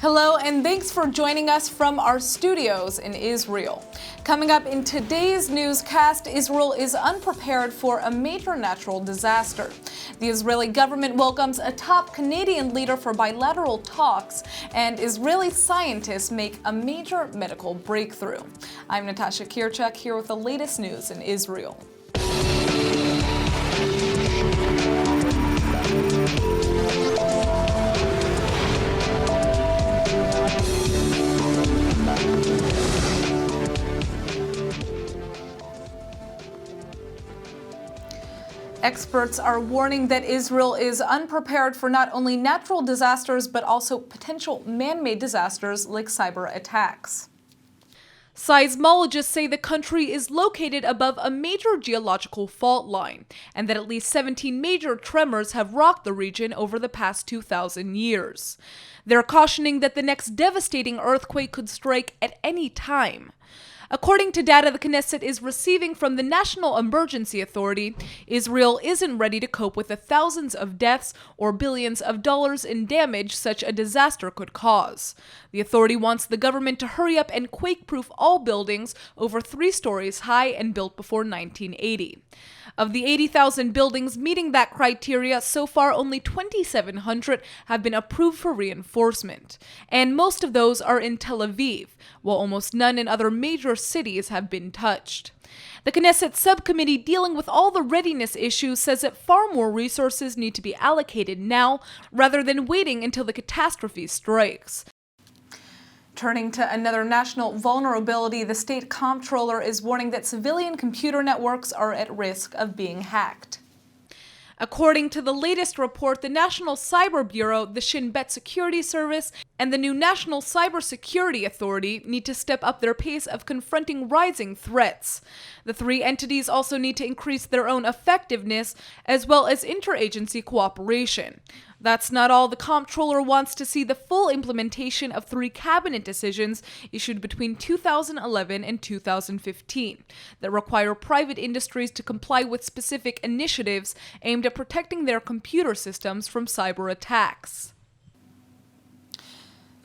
Hello, and thanks for joining us from our studios in Israel. Coming up in today's newscast, Israel is unprepared for a major natural disaster. The Israeli government welcomes a top Canadian leader for bilateral talks, and Israeli scientists make a major medical breakthrough. I'm Natasha Kirchak here with the latest news in Israel. Experts are warning that Israel is unprepared for not only natural disasters, but also potential man-made disasters like cyber attacks. Seismologists say the country is located above a major geological fault line, and that at least 17 major tremors have rocked the region over the past 2,000 years. They're cautioning that the next devastating earthquake could strike at any time. According to data the Knesset is receiving from the National Emergency Authority, Israel isn't ready to cope with the thousands of deaths or billions of dollars in damage such a disaster could cause. The authority wants the government to hurry up and quake-proof all buildings over 3 stories high and built before 1980. Of the 80,000 buildings meeting that criteria, so far only 2,700 have been approved for reinforcement. And most of those are in Tel Aviv, while almost none in other major cities have been touched. The Knesset subcommittee dealing with all the readiness issues says that far more resources need to be allocated now rather than waiting until the catastrophe strikes. Turning to another national vulnerability, the state comptroller is warning that civilian computer networks are at risk of being hacked. According to the latest report, the National Cyber Bureau, the Shin Bet Security Service, and the new National Cybersecurity Authority need to step up their pace of confronting rising threats. The 3 entities also need to increase their own effectiveness as well as interagency cooperation. That's not all. The comptroller wants to see the full implementation of 3 cabinet decisions issued between 2011 and 2015 that require private industries to comply with specific initiatives aimed at protecting their computer systems from cyber attacks.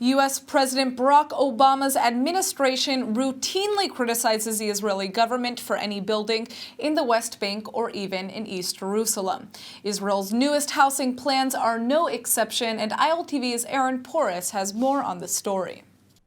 U.S. President Barack Obama's administration routinely criticizes the Israeli government for any building in the West Bank or even in East Jerusalem. Israel's newest housing plans are no exception, and ILTV's Aaron Porras has more on the story.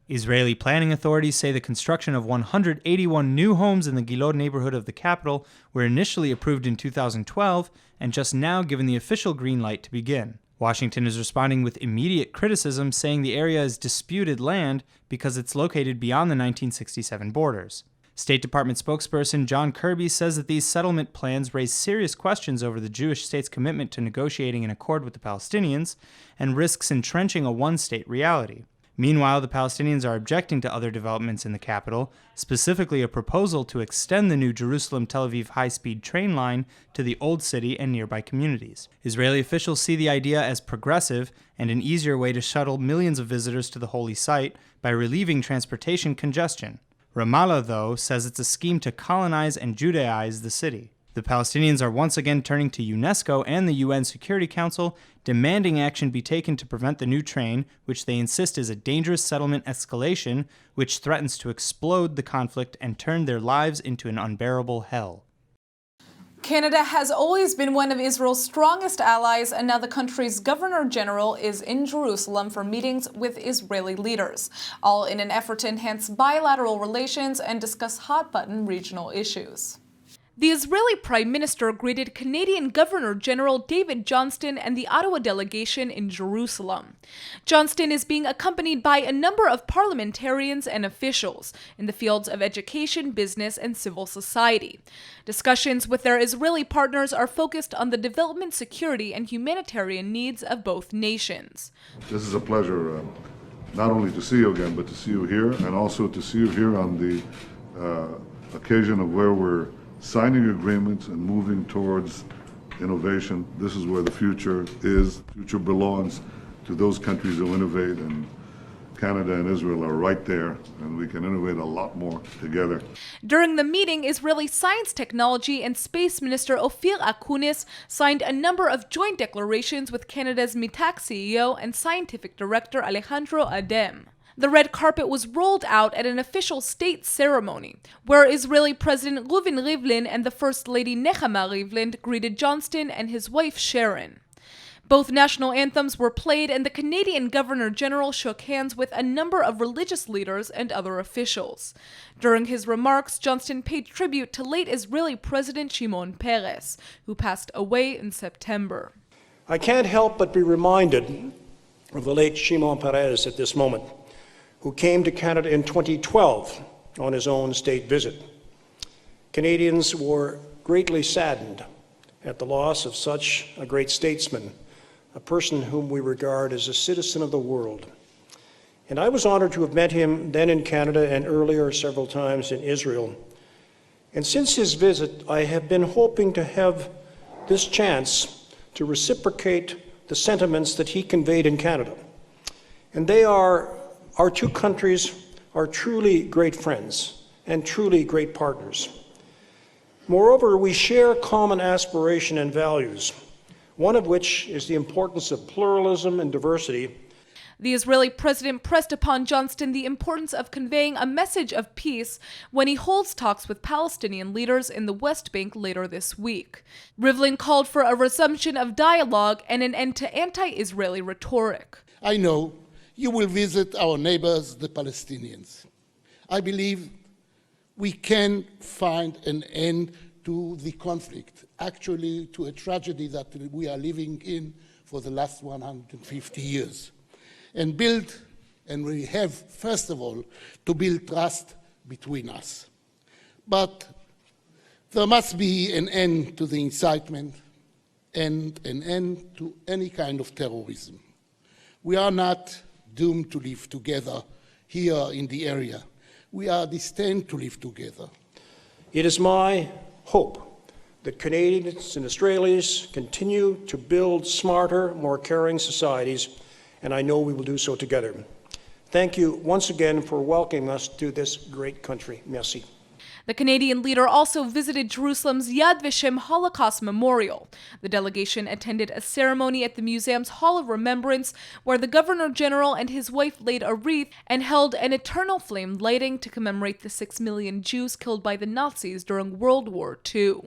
Israeli planning authorities say the construction of 181 new homes in the Gilad neighborhood of the capital were initially approved in 2012 and just now given the official green light to begin. Washington is responding with immediate criticism, saying the area is disputed land because it's located beyond the 1967 borders. State Department spokesperson John Kirby says that these settlement plans raise serious questions over the Jewish state's commitment to negotiating an accord with the Palestinians and risks entrenching a one-state reality. Meanwhile, the Palestinians are objecting to other developments in the capital, specifically a proposal to extend the new Jerusalem-Tel Aviv high-speed train line to the Old City and nearby communities. Israeli officials see the idea as progressive and an easier way to shuttle millions of visitors to the holy site by relieving transportation congestion. Ramallah, though, says it's a scheme to colonize and Judaize the city. The Palestinians are once again turning to UNESCO and the UN Security Council, demanding action be taken to prevent the new train, which they insist is a dangerous settlement escalation, which threatens to explode the conflict and turn their lives into an unbearable hell. Canada has always been one of Israel's strongest allies, and now the country's Governor General is in Jerusalem for meetings with Israeli leaders, all in an effort to enhance bilateral relations and discuss hot-button regional issues. The Israeli Prime Minister greeted Canadian Governor General David Johnston and the Ottawa delegation in Jerusalem. Johnston is being accompanied by a number of parliamentarians and officials in the fields of education, business, and civil society. Discussions with their Israeli partners are focused on the development, security, and humanitarian needs of both nations. This is a pleasure not only to see you again, but to see you here, and also to see you here on the occasion of where we're signing agreements and moving towards innovation. This is where the future is. The future belongs to those countries who innovate and Canada and Israel are right there, and we can innovate a lot more together. During the meeting, Israeli Science, Technology and Space Minister Ophir Akunis signed a number of joint declarations with Canada's Mitak CEO and Scientific Director Alejandro Adem. The red carpet was rolled out at an official state ceremony, where Israeli President Reuven Rivlin and the First Lady Nechama Rivlin greeted Johnston and his wife Sharon. Both national anthems were played, and the Canadian Governor-General shook hands with a number of religious leaders and other officials. During his remarks, Johnston paid tribute to late Israeli President Shimon Peres, who passed away in September. I can't help but be reminded of the late Shimon Peres at this moment, who came to Canada in 2012 on his own state visit. Canadians were greatly saddened at the loss of such a great statesman, a person whom we regard as a citizen of the world. And I was honored to have met him then in Canada and earlier several times in Israel. And since his visit, I have been hoping to have this chance to reciprocate the sentiments that he conveyed in Canada. And they are, our two countries are truly great friends and truly great partners. Moreover, we share common aspiration and values, one of which is the importance of pluralism and diversity. The Israeli president pressed upon Johnston the importance of conveying a message of peace when he holds talks with Palestinian leaders in the West Bank later this week. Rivlin called for a resumption of dialogue and an end to anti-Israeli rhetoric. I know you will visit our neighbors, the Palestinians. I believe we can find an end to the conflict, actually to a tragedy that we are living in for the last 150 years. And we have, first of all, to build trust between us. But there must be an end to the incitement and an end to any kind of terrorism. We are not doomed to live together here in the area. We are destined to live together. It is my hope that Canadians and Australians continue to build smarter, more caring societies, and I know we will do so together. Thank you once again for welcoming us to this great country. Merci. The Canadian leader also visited Jerusalem's Yad Vashem Holocaust Memorial. The delegation attended a ceremony at the museum's Hall of Remembrance, where the Governor-General and his wife laid a wreath and held an eternal flame lighting to commemorate the 6 million Jews killed by the Nazis during World War II.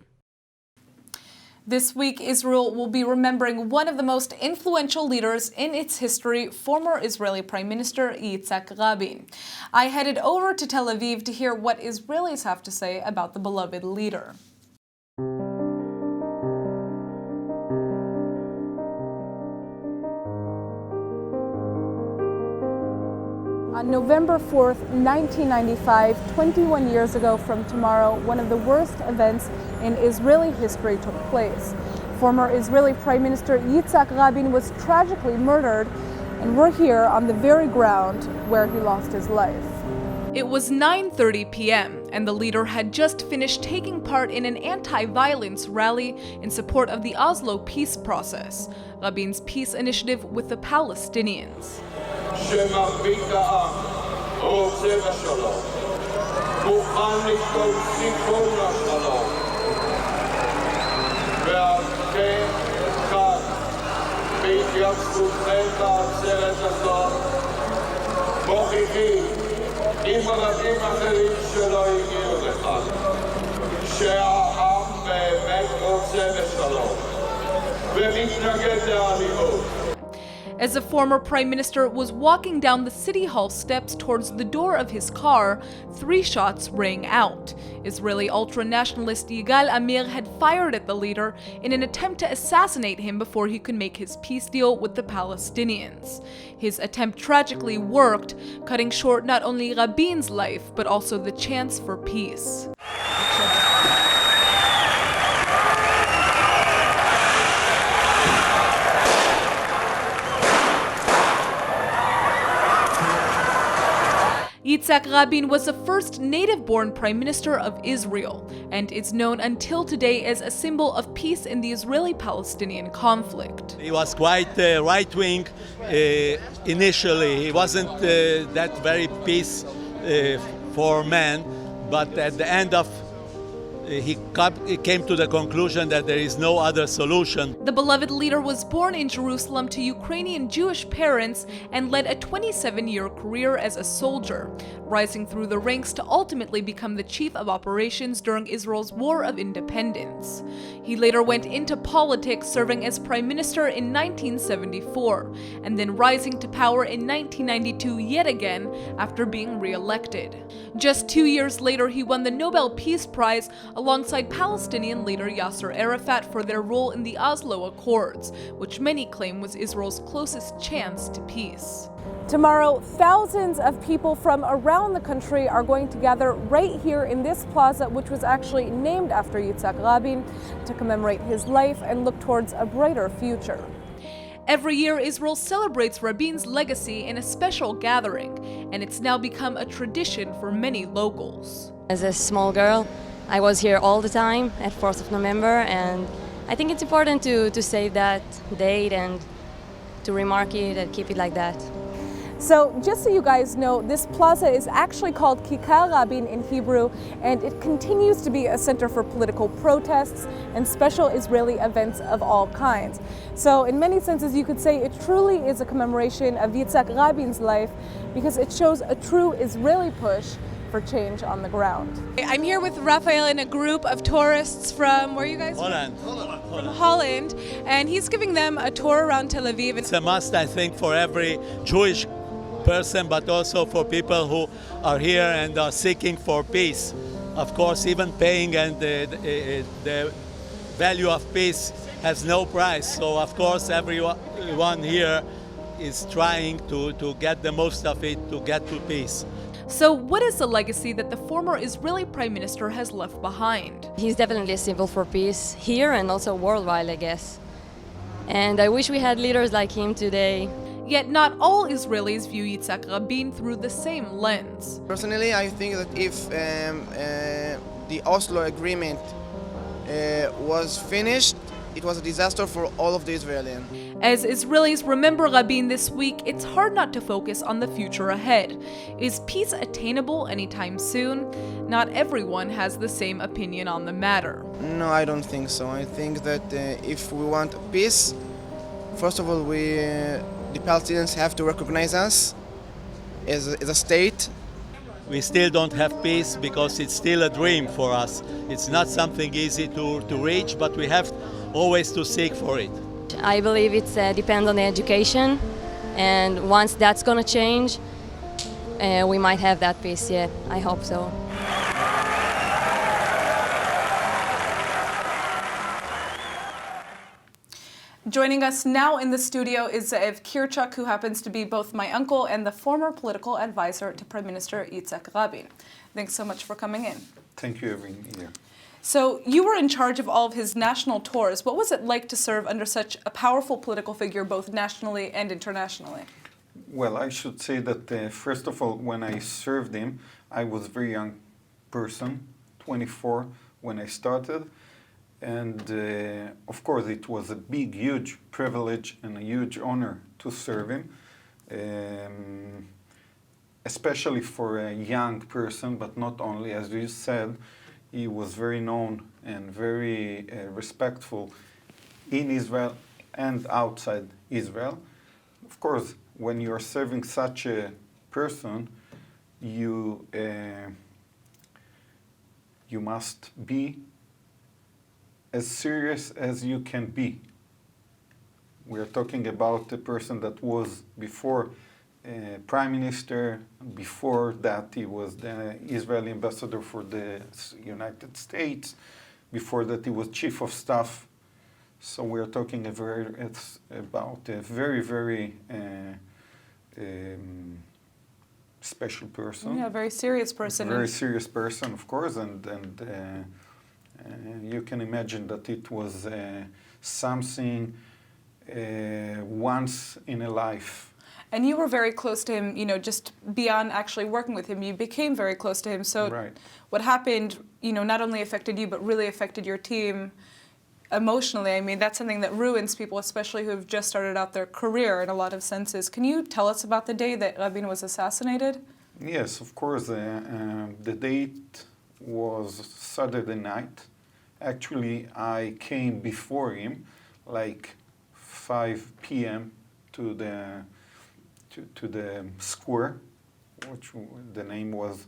This week, Israel will be remembering one of the most influential leaders in its history, former Israeli Prime Minister Yitzhak Rabin. I headed over to Tel Aviv to hear what Israelis have to say about the beloved leader. On November 4th, 1995, 21 years ago from tomorrow, one of the worst events in Israeli history took place. Former Israeli Prime Minister Yitzhak Rabin was tragically murdered, and we're here on the very ground where he lost his life. It was 9:30 p.m., and the leader had just finished taking part in an anti-violence rally in support of the Oslo peace process, Rabin's peace initiative with the Palestinians. שמרבית העם רוצה בשלום, מוכן לכתוב סיפור לשלום, ועל כן כאן, בהתייצבותכם בעצרת הזאת, מוכיחים עם רבים אחרים שלא הגיעו לכאן, שהעם באמת רוצה בשלום, ומתנגד לאלימות. As the former prime minister was walking down the city hall steps towards the door of his car, 3 shots rang out. Israeli ultra-nationalist Yigal Amir had fired at the leader in an attempt to assassinate him before he could make his peace deal with the Palestinians. His attempt tragically worked, cutting short not only Rabin's life, but also the chance for peace. Yitzhak Rabin was the first native-born prime minister of Israel and is known until today as a symbol of peace in the Israeli-Palestinian conflict. He was quite right-wing initially. He wasn't that very peace for man, but at the end of he came to the conclusion that there is no other solution. The beloved leader was born in Jerusalem to Ukrainian Jewish parents and led a 27-year career as a soldier, rising through the ranks to ultimately become the chief of operations during Israel's War of Independence. He later went into politics, serving as prime minister in 1974, and then rising to power in 1992 yet again after being re-elected. Just 2 years later, he won the Nobel Peace Prize alongside Palestinian leader Yasser Arafat for their role in the Oslo Accords, which many claim was Israel's closest chance to peace. Tomorrow, thousands of people from around the country are going to gather right here in this plaza, which was actually named after Yitzhak Rabin, to commemorate his life and look towards a brighter future. Every year, Israel celebrates Rabin's legacy in a special gathering, and it's now become a tradition for many locals. As a small girl, I was here all the time at 4th of November, and I think it's important to save that date and to remark it and keep it like that. So just so you guys know, this plaza is actually called Kikar Rabin in Hebrew, and it continues to be a center for political protests and special Israeli events of all kinds. So in many senses, you could say it truly is a commemoration of Yitzhak Rabin's life because it shows a true Israeli push for change on the ground. I'm here with Raphael and a group of tourists from, where are you guys? Holland. From Holland, and he's giving them a tour around Tel Aviv. It's a must, I think, for every Jewish person, but also for people who are here and are seeking for peace. Of course, even paying and the value of peace has no price. So, of course, everyone here is trying to get the most of it, to get to peace. So what is the legacy that the former Israeli prime minister has left behind? He's definitely a symbol for peace here and also worldwide, I guess. And I wish we had leaders like him today. Yet not all Israelis view Yitzhak Rabin through the same lens. Personally, I think that if the Oslo Agreement was finished, it was a disaster for all of the Israelis. As Israelis remember Rabin this week, it's hard not to focus on the future ahead. Is peace attainable anytime soon? Not everyone has the same opinion on the matter. No, I don't think so. I think that if we want peace, first of all, the Palestinians have to recognize us as a state. We still don't have peace because it's still a dream for us. It's not something easy to reach, but we have always to seek for it. I believe it depends on the education, and once that's going to change, we might have that peace, yeah, I hope so. Joining us now in the studio is Ze'ev Kirchak, who happens to be both my uncle and the former political advisor to Prime Minister Yitzhak Rabin. Thanks so much for coming in. Thank you for having me here. So you were in charge of all of his national tours. What was it like to serve under such a powerful political figure, both nationally and internationally? Well, I should say that first of all, when I served him, I was a very young person, 24 when I started. And of course, it was a big, huge privilege and a huge honor to serve him, especially for a young person, but not only, as you said. He was very known and very respectful in Israel and outside Israel. Of course, when you are serving such a person, you must be as serious as you can be. We are talking about a person that was before Prime Minister. Before that, he was the Israeli ambassador for the United States. Before that, he was Chief of Staff. So we are talking about a very, very special person. Yeah, a very serious person. A very serious person, of course, and you can imagine that it was something once in a life. And you were very close to him, just beyond actually working with him. You became very close to him. So Right. what happened, not only affected you, but really affected your team emotionally. I mean, that's something that ruins people, especially who have just started out their career in a lot of senses. Can you tell us about the day that Rabin was assassinated? Yes, of course. The date was Saturday night. Actually, I came before him, like 5 p.m. to the square, which the name was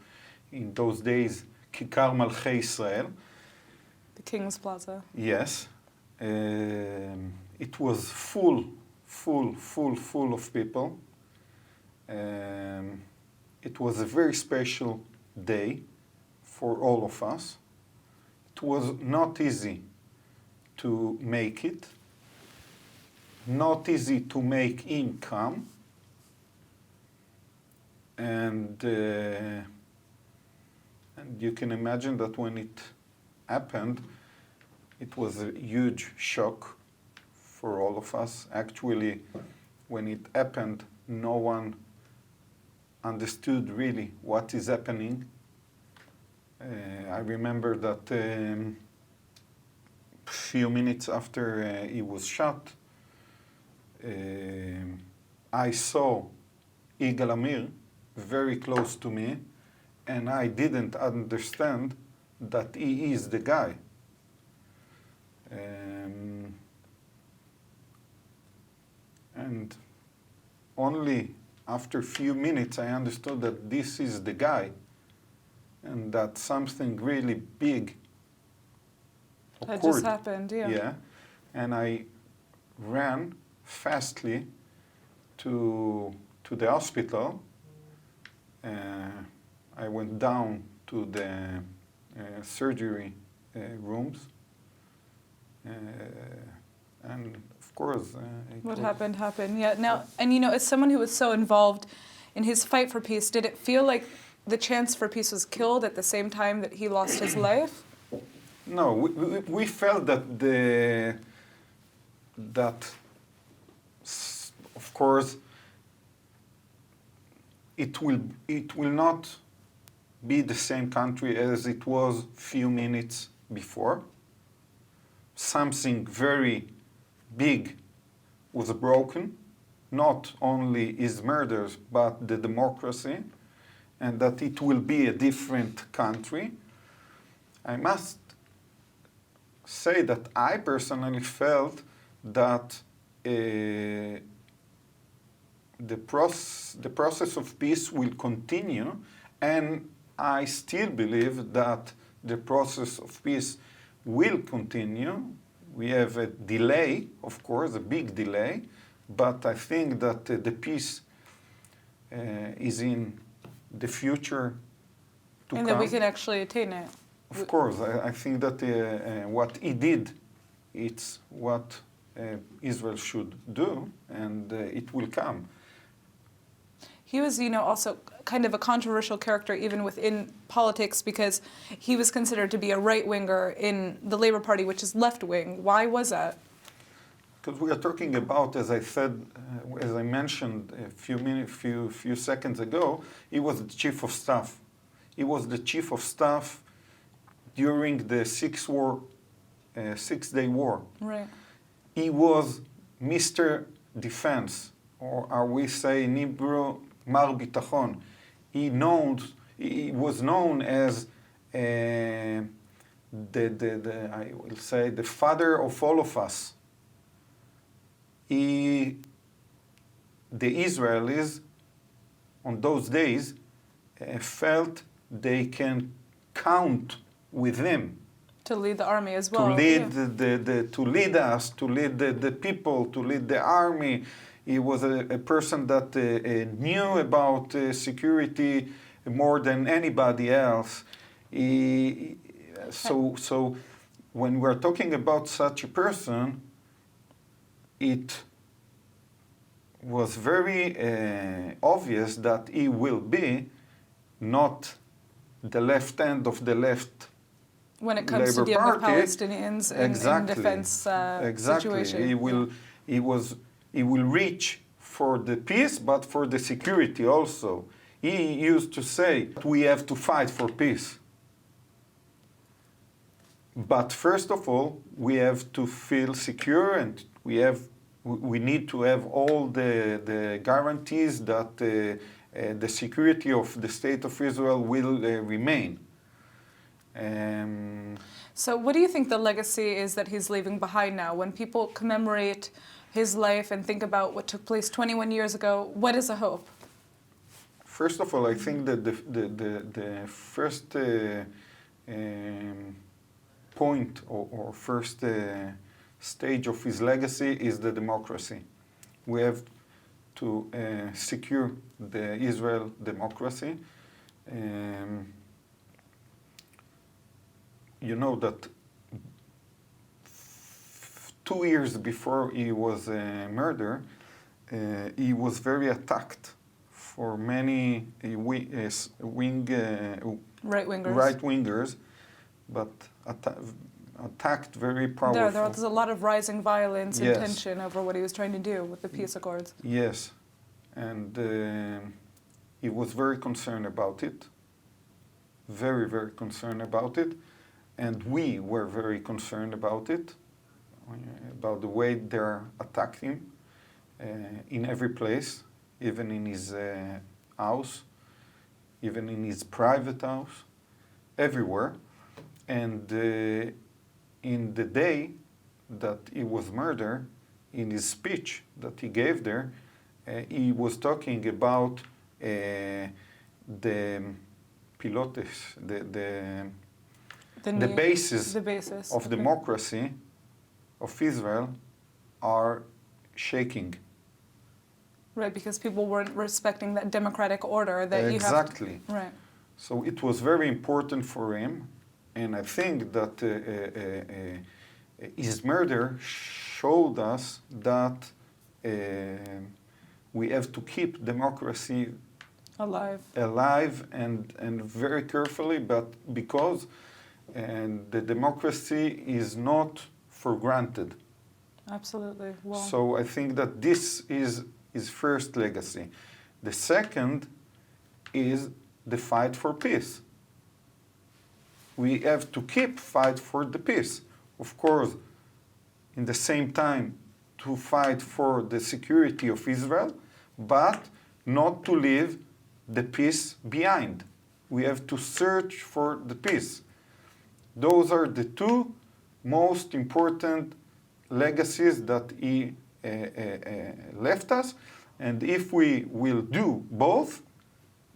in those days Kikar Malchei Israel. The King's Plaza. Yes. It was full of people. It was a very special day for all of us. It was not easy to make it, not easy to make him come, and you can imagine that when it happened, it was a huge shock for all of us. Actually, when it happened, no one understood really what is happening. I remember that few minutes after he was shot, I saw Yigal Amir very close to me, and I didn't understand that he is the guy. And only after a few minutes I understood that this is the guy, and that something really big occurred. That just happened, yeah. Yeah, and I ran fastly to the hospital. I went down to the surgery rooms, and of course, What happened, yeah. Now, and as someone who was so involved in his fight for peace, did it feel like the chance for peace was killed at the same time that he lost his life? No, we felt that of course it will not be the same country as it was few minutes before. Something very big was broken, not only his murders, but the democracy, and that it will be a different country. I must say that I personally felt that the process of peace will continue, and I still believe that the process of peace will continue. We have a delay, of course, a big delay, but I think that the peace is in the future to come. And that we can actually attain it. Of course, I think that what he did, it's what Israel should do, and it will come. He was, also kind of a controversial character even within politics because he was considered to be a right-winger in the Labour Party, which is left-wing. Why was that? Because we are talking about, as I said, as I mentioned a few seconds ago, he was the chief of staff. He was the chief of staff during the Six-Day War. Right. He was Mr. Defense, or are we say in Hebrew, Mar Bitachon. He was known as I will say the father of all of us. The Israelis on those days felt they can count with him. To lead the army as well. To lead to lead us, to lead the people, to lead the army. He was a person that knew about security more than anybody else. So when we're talking about such a person, it was very obvious that he will be not the left end of the left when it comes Labour to dealing with Party. Palestinians in defense exactly. situation. He will reach for the peace, but for the security also. He used to say, we have to fight for peace. But first of all, we have to feel secure, and we need to have all the guarantees that the security of the State of Israel will remain. So what do you think the legacy is that he's leaving behind now? When people commemorate his life and think about what took place 21 years ago, what is the hope? First of all, I think that the first point or first stage of his legacy is the democracy. We have to secure the Israel democracy. You know that 2 years before he was murdered, he was very attacked for many right-wingers, but attacked very powerful. There was a lot of rising violence and Yes. tension over what he was trying to do with the peace accords. Yes, and he was very concerned about it, very, very concerned about it, and we were very concerned about it, about the way they're attacking him in every place, even in his house, even in his private house, everywhere. And in the day that he was murdered, in his speech that he gave there, he was talking about the pilotes, the basis of democracy of Israel are shaking. Right, because people weren't respecting that democratic order that you have. Exactly. Right. So it was very important for him, and I think that his murder showed us that we have to keep democracy alive and very carefully, but because the democracy is not for granted. Absolutely. Well, So I think that this is his first legacy. The second is the fight for peace. We have to keep fight for the peace. Of course, in the same time, to fight for the security of Israel, but not to leave the peace behind. We have to search for the peace. Those are the two most important legacies that he left us, and if we will do both,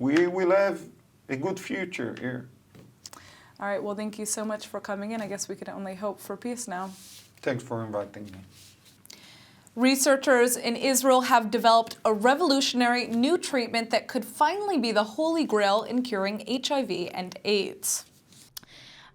we will have a good future here. all right, well, thank you so much for coming in. I guess we can only hope for peace now. Thanks for inviting me. Researchers in Israel have developed a revolutionary new treatment that could finally be the holy grail in curing HIV and AIDS.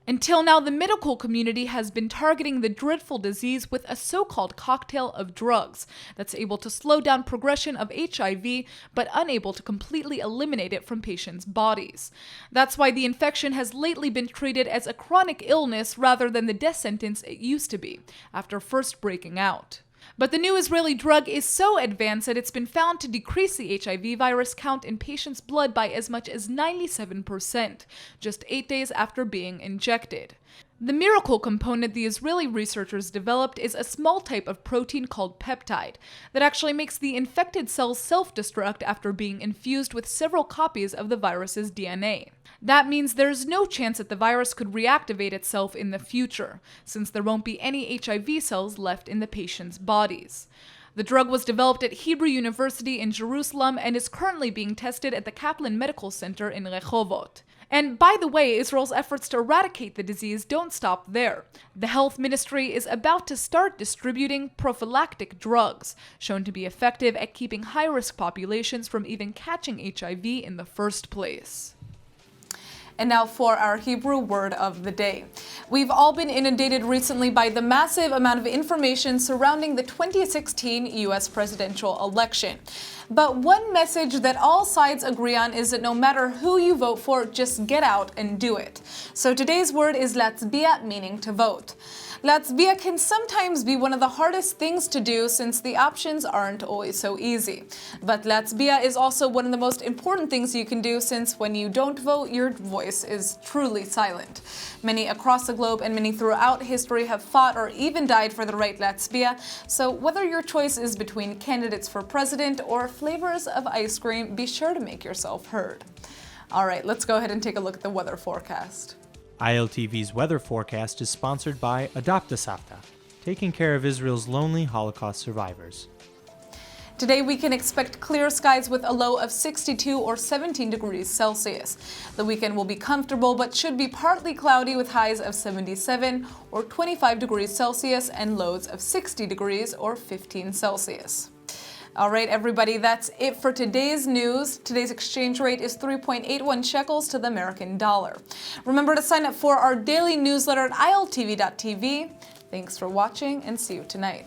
Until now, the medical community has been targeting the dreadful disease with a so-called cocktail of drugs that's able to slow down progression of HIV, but unable to completely eliminate it from patients' bodies. That's why the infection has lately been treated as a chronic illness rather than the death sentence it used to be, after first breaking out. But the new Israeli drug is so advanced that it's been found to decrease the HIV virus count in patients' blood by as much as 97%, just 8 days after being injected. The miracle component the Israeli researchers developed is a small type of protein called peptide that actually makes the infected cells self-destruct after being infused with several copies of the virus's DNA. That means there's no chance that the virus could reactivate itself in the future, since there won't be any HIV cells left in the patient's bodies. The drug was developed at Hebrew University in Jerusalem and is currently being tested at the Kaplan Medical Center in Rehovot. And by the way, Israel's efforts to eradicate the disease don't stop there. The health ministry is about to start distributing prophylactic drugs, shown to be effective at keeping high-risk populations from even catching HIV in the first place. And now for our Hebrew word of the day. We've all been inundated recently by the massive amount of information surrounding the 2016 U.S. presidential election. But one message that all sides agree on is that no matter who you vote for, just get out and do it. So today's word is latzbiya, meaning to vote. Latzbiya can sometimes be one of the hardest things to do since the options aren't always so easy. But latzbiya is also one of the most important things you can do since when you don't vote, your voice is truly silent. Many across the globe and many throughout history have fought or even died for the right latzbiya. So whether your choice is between candidates for president or flavors of ice cream, be sure to make yourself heard. All right, let's go ahead and take a look at the weather forecast. ILTV's weather forecast is sponsored by Adopt a Savta, taking care of Israel's lonely Holocaust survivors. Today we can expect clear skies with a low of 62 or 17 degrees Celsius. The weekend will be comfortable but should be partly cloudy with highs of 77 or 25 degrees Celsius and lows of 60 degrees or 15 Celsius. All right, everybody, that's it for today's news. Today's exchange rate is 3.81 shekels to the American dollar. Remember to sign up for our daily newsletter at iltv.tv. Thanks for watching and see you tonight.